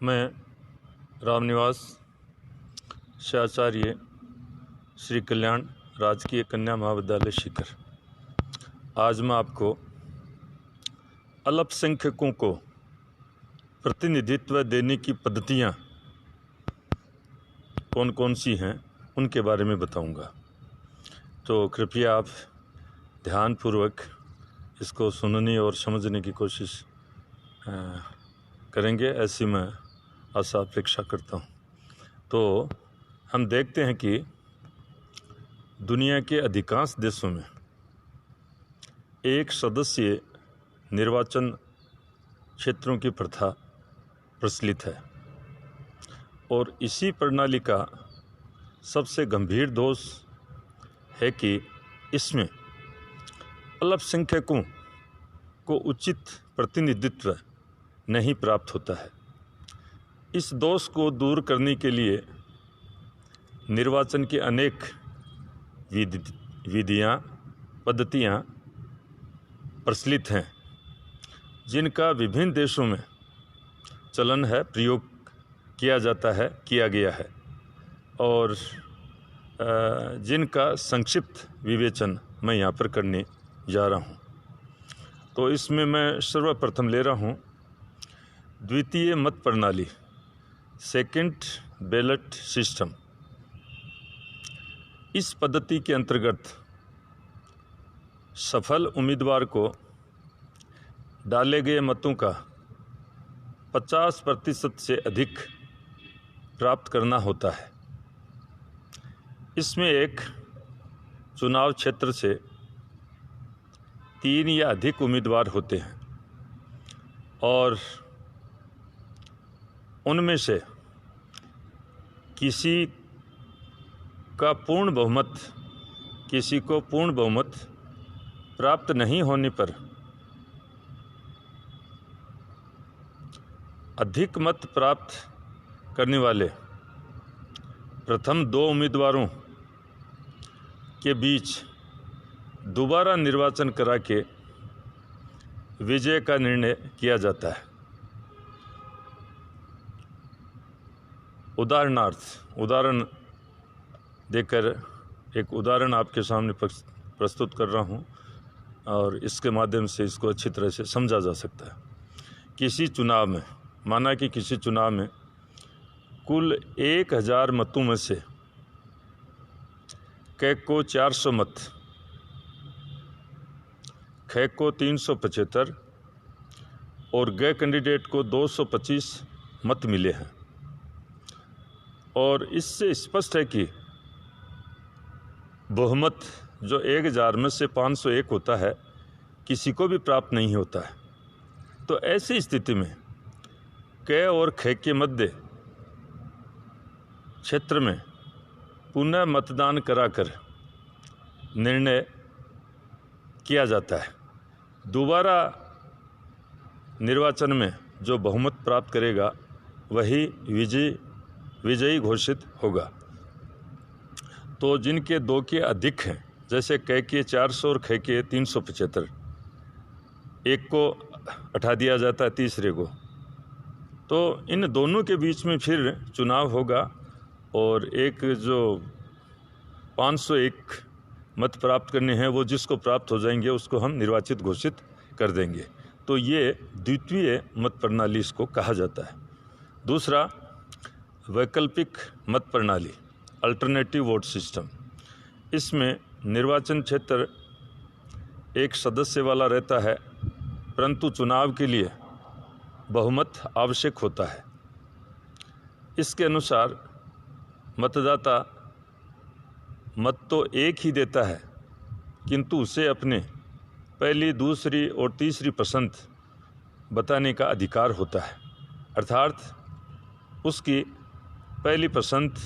मैं रामनिवास से आचार्य श्री कल्याण राजकीय कन्या महाविद्यालय सीकर। आज मैं आपको अल्पसंख्यकों को प्रतिनिधित्व देने की पद्धतियाँ कौन कौन सी हैं उनके बारे में बताऊंगा। तो कृपया आप ध्यानपूर्वक इसको सुनने और समझने की कोशिश करेंगे, ऐसी मैं आशा अपेक्षा करता हूँ। तो हम देखते हैं कि दुनिया के अधिकांश देशों में एक सदस्यीय निर्वाचन क्षेत्रों की प्रथा प्रचलित है और इसी प्रणाली का सबसे गंभीर दोष है कि इसमें अल्पसंख्यकों को उचित प्रतिनिधित्व नहीं प्राप्त होता है। इस दोष को दूर करने के लिए निर्वाचन की अनेक विधियाँ पद्धतियाँ प्रचलित हैं, जिनका विभिन्न देशों में चलन है, प्रयोग किया जाता है, किया गया है और जिनका संक्षिप्त विवेचन मैं यहाँ पर करने जा रहा हूँ। तो इसमें मैं सर्वप्रथम ले रहा हूँ द्वितीय मत प्रणाली, सेकंड बैलेट सिस्टम। इस पद्धति के अंतर्गत सफल उम्मीदवार को डाले गए मतों का 50% से अधिक प्राप्त करना होता है। इसमें एक चुनाव क्षेत्र से 3 या अधिक उम्मीदवार होते हैं और उनमें से किसी को पूर्ण बहुमत प्राप्त नहीं होने पर अधिक मत प्राप्त करने वाले प्रथम 2 उम्मीदवारों के बीच दोबारा निर्वाचन करा के विजय का निर्णय किया जाता है। उदाहरण देकर एक उदाहरण आपके सामने प्रस्तुत कर रहा हूँ और इसके माध्यम से इसको अच्छी तरह से समझा जा सकता है। किसी चुनाव में माना कि किसी चुनाव में कुल 1000 मतों में से क को 400 मत, ख को 375 और ग कैंडिडेट को 225 मत मिले हैं और इससे स्पष्ट है कि बहुमत जो 1000 में से 501 होता है किसी को भी प्राप्त नहीं होता है। तो ऐसी स्थिति में क और ख के मध्य क्षेत्र में पुनः मतदान कराकर निर्णय किया जाता है। दोबारा निर्वाचन में जो बहुमत प्राप्त करेगा वही विजयी घोषित होगा। तो जिनके 2 के अधिक हैं, जैसे क के 400 और ख के 375, एक को हटा दिया जाता है तीसरे को, तो इन दोनों के बीच में फिर चुनाव होगा और एक जो 501 मत प्राप्त करने हैं वो जिसको प्राप्त हो जाएंगे उसको हम निर्वाचित घोषित कर देंगे। तो ये द्वितीय मत प्रणाली इसको कहा जाता है। दूसरा वैकल्पिक मत प्रणाली, अल्टरनेटिव वोट सिस्टम। इसमें निर्वाचन क्षेत्र एक सदस्य वाला रहता है, परंतु चुनाव के लिए बहुमत आवश्यक होता है। इसके अनुसार मतदाता मत तो एक ही देता है, किंतु उसे अपने पहली, दूसरी और तीसरी पसंद बताने का अधिकार होता है। अर्थात उसकी पहली पसंद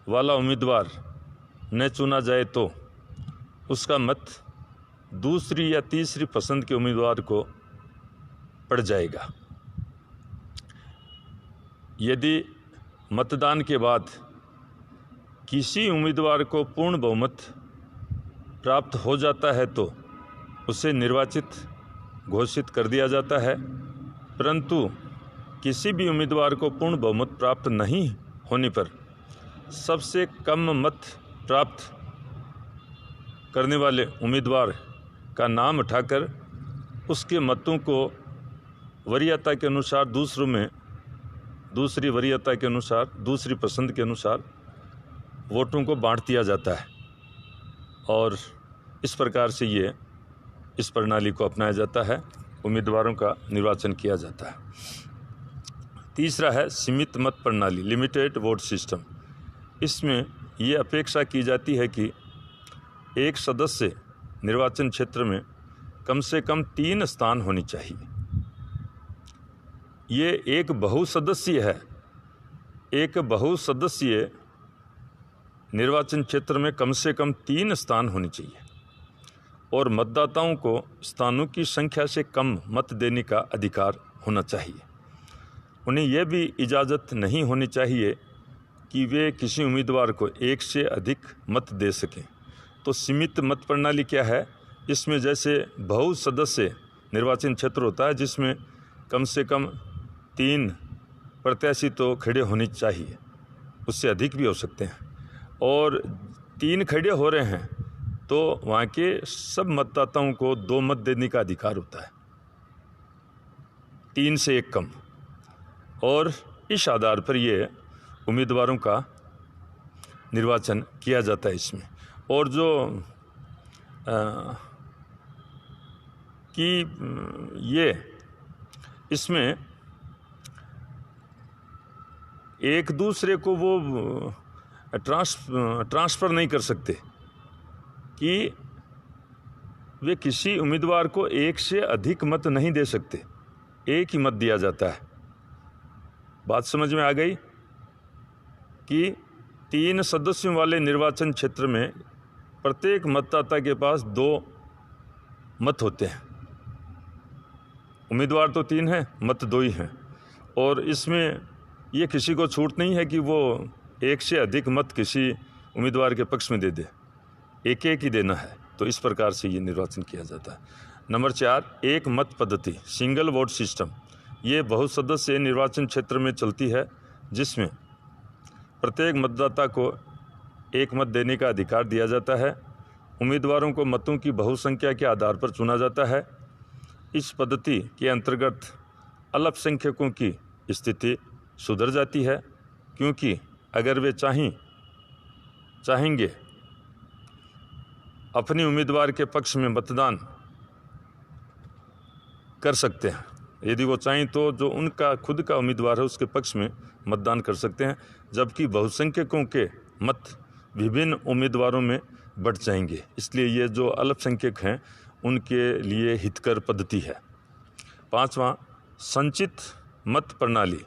वाला उम्मीदवार न चुना जाए तो उसका मत दूसरी या तीसरी पसंद के उम्मीदवार को पड़ जाएगा। यदि मतदान के बाद किसी उम्मीदवार को पूर्ण बहुमत प्राप्त हो जाता है तो उसे निर्वाचित घोषित कर दिया जाता है, परंतु किसी भी उम्मीदवार को पूर्ण बहुमत प्राप्त नहीं होने पर सबसे कम मत प्राप्त करने वाले उम्मीदवार का नाम उठाकर उसके मतों को वरीयता के अनुसार दूसरों में दूसरी वरीयता के अनुसार दूसरी पसंद के अनुसार वोटों को बांट दिया जाता है और इस प्रकार से ये इस प्रणाली को अपनाया जाता है, उम्मीदवारों का निर्वाचन किया जाता है। तीसरा है सीमित मत प्रणाली, लिमिटेड वोट सिस्टम। इसमें ये अपेक्षा की जाती है कि एक सदस्य निर्वाचन क्षेत्र में कम से कम 3 स्थान होनी चाहिए। ये एक बहुसदस्यीय है, एक बहुसदस्यीय निर्वाचन क्षेत्र में कम से कम 3 स्थान होने चाहिए और मतदाताओं को स्थानों की संख्या से कम मत देने का अधिकार होना चाहिए। उन्हें यह भी इजाज़त नहीं होनी चाहिए कि वे किसी उम्मीदवार को एक से अधिक मत दे सकें। तो सीमित मत प्रणाली क्या है? इसमें जैसे बहुसदस्य निर्वाचन क्षेत्र होता है जिसमें कम से कम 3 प्रत्याशी तो खड़े होने चाहिए, उससे अधिक भी हो सकते हैं, और 3 खड़े हो रहे हैं तो वहाँ के सब मतदाताओं को 2 मत देने का अधिकार होता है, 3 से 1 कम। और इस आधार पर ये उम्मीदवारों का निर्वाचन किया जाता है इसमें। और जो ये इसमें एक दूसरे को वो ट्रांसफ़र नहीं कर सकते कि वे किसी उम्मीदवार को एक से अधिक मत नहीं दे सकते, एक ही मत दिया जाता है। बात समझ में आ गई कि 3 सदस्यों वाले निर्वाचन क्षेत्र में प्रत्येक मतदाता के पास 2 मत होते हैं। उम्मीदवार तो 3 हैं, मत 2 ही हैं, और इसमें ये किसी को छूट नहीं है कि वो एक से अधिक मत किसी उम्मीदवार के पक्ष में दे दे, एक ही देना है। तो इस प्रकार से ये निर्वाचन किया जाता है। नंबर 4, एक मत पद्धति, सिंगल वोट सिस्टम। ये बहुसदस्यीय निर्वाचन क्षेत्र में चलती है जिसमें प्रत्येक मतदाता को एक मत देने का अधिकार दिया जाता है। उम्मीदवारों को मतों की बहुसंख्या के आधार पर चुना जाता है। इस पद्धति के अंतर्गत अल्पसंख्यकों की स्थिति सुधर जाती है, क्योंकि अगर वे चाहेंगे अपने उम्मीदवार के पक्ष में मतदान कर सकते हैं। यदि वो चाहें तो जो उनका खुद का उम्मीदवार है उसके पक्ष में मतदान कर सकते हैं, जबकि बहुसंख्यकों के मत विभिन्न उम्मीदवारों में बढ़ जाएंगे। इसलिए ये जो अल्पसंख्यक हैं उनके लिए हितकर पद्धति है। 5वां, संचित मत प्रणाली,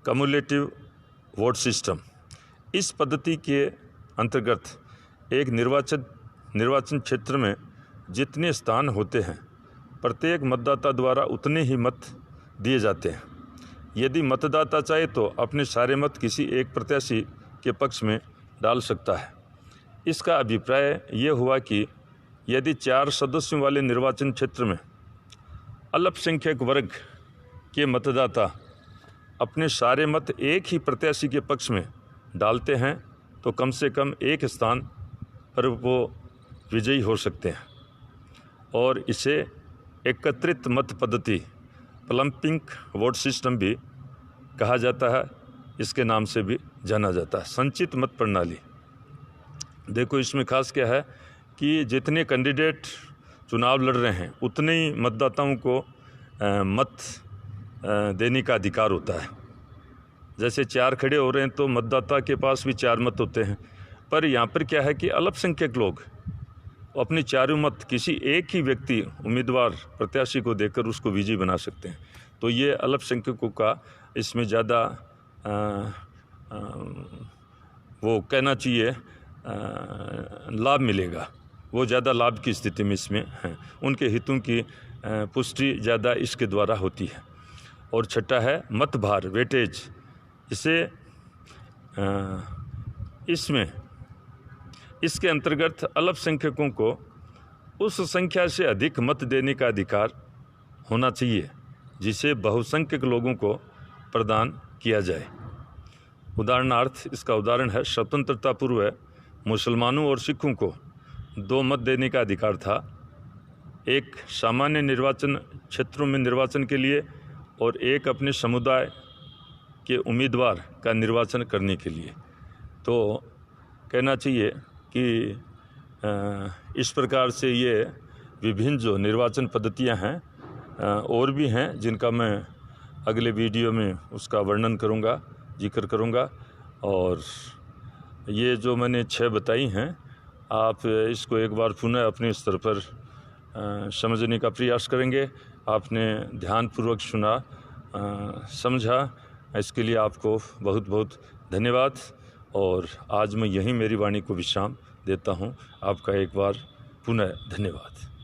कम्युलेटिव वोट सिस्टम। इस पद्धति के अंतर्गत एक निर्वाचन क्षेत्र में जितने स्थान होते हैं प्रत्येक मतदाता द्वारा उतने ही मत दिए जाते हैं। यदि मतदाता चाहे तो अपने सारे मत किसी एक प्रत्याशी के पक्ष में डाल सकता है। इसका अभिप्राय ये हुआ कि यदि 4 सदस्यों वाले निर्वाचन क्षेत्र में अल्पसंख्यक वर्ग के मतदाता अपने सारे मत एक ही प्रत्याशी के पक्ष में डालते हैं तो कम से कम एक स्थान पर वो विजयी हो सकते हैं, और इसे एकत्रित मत पद्धति, प्लम्पिंग वोट सिस्टम भी कहा जाता है, इसके नाम से भी जाना जाता है। संचित मत प्रणाली, देखो इसमें खास क्या है कि जितने कैंडिडेट चुनाव लड़ रहे हैं उतने ही मतदाताओं को मत देने का अधिकार होता है। जैसे 4 खड़े हो रहे हैं तो मतदाता के पास भी 4 मत होते हैं, पर यहाँ पर क्या है कि अल्पसंख्यक लोग अपने 4 मत किसी एक ही व्यक्ति उम्मीदवार प्रत्याशी को देकर उसको विजयी बना सकते हैं। तो ये अल्पसंख्यकों का इसमें ज़्यादा वो कहना चाहिए लाभ मिलेगा, वो ज़्यादा लाभ की स्थिति में इसमें हैं, उनके हितों की पुष्टि ज़्यादा इसके द्वारा होती है। और छठा है मत भार, वेटेज। इसे इसके अंतर्गत अल्पसंख्यकों को उस संख्या से अधिक मत देने का अधिकार होना चाहिए जिसे बहुसंख्यक लोगों को प्रदान किया जाए। उदाहरणार्थ, इसका उदाहरण है, स्वतंत्रता पूर्व मुसलमानों और सिखों को 2 मत देने का अधिकार था, एक सामान्य निर्वाचन क्षेत्रों में निर्वाचन के लिए और एक अपने समुदाय के उम्मीदवार का निर्वाचन करने के लिए। तो कहना चाहिए कि इस प्रकार से ये विभिन्न जो निर्वाचन पद्धतियां हैं और भी हैं, जिनका मैं अगले वीडियो में उसका वर्णन करूंगा, जिक्र करूंगा। और ये जो मैंने 6 बताई हैं, आप इसको एक बार पुनः अपने स्तर पर समझने का प्रयास करेंगे। आपने ध्यानपूर्वक सुना, समझा, इसके लिए आपको बहुत बहुत धन्यवाद। और आज मैं यहीं मेरी वाणी को विश्राम देता हूँ। आपका एक बार पुनः धन्यवाद।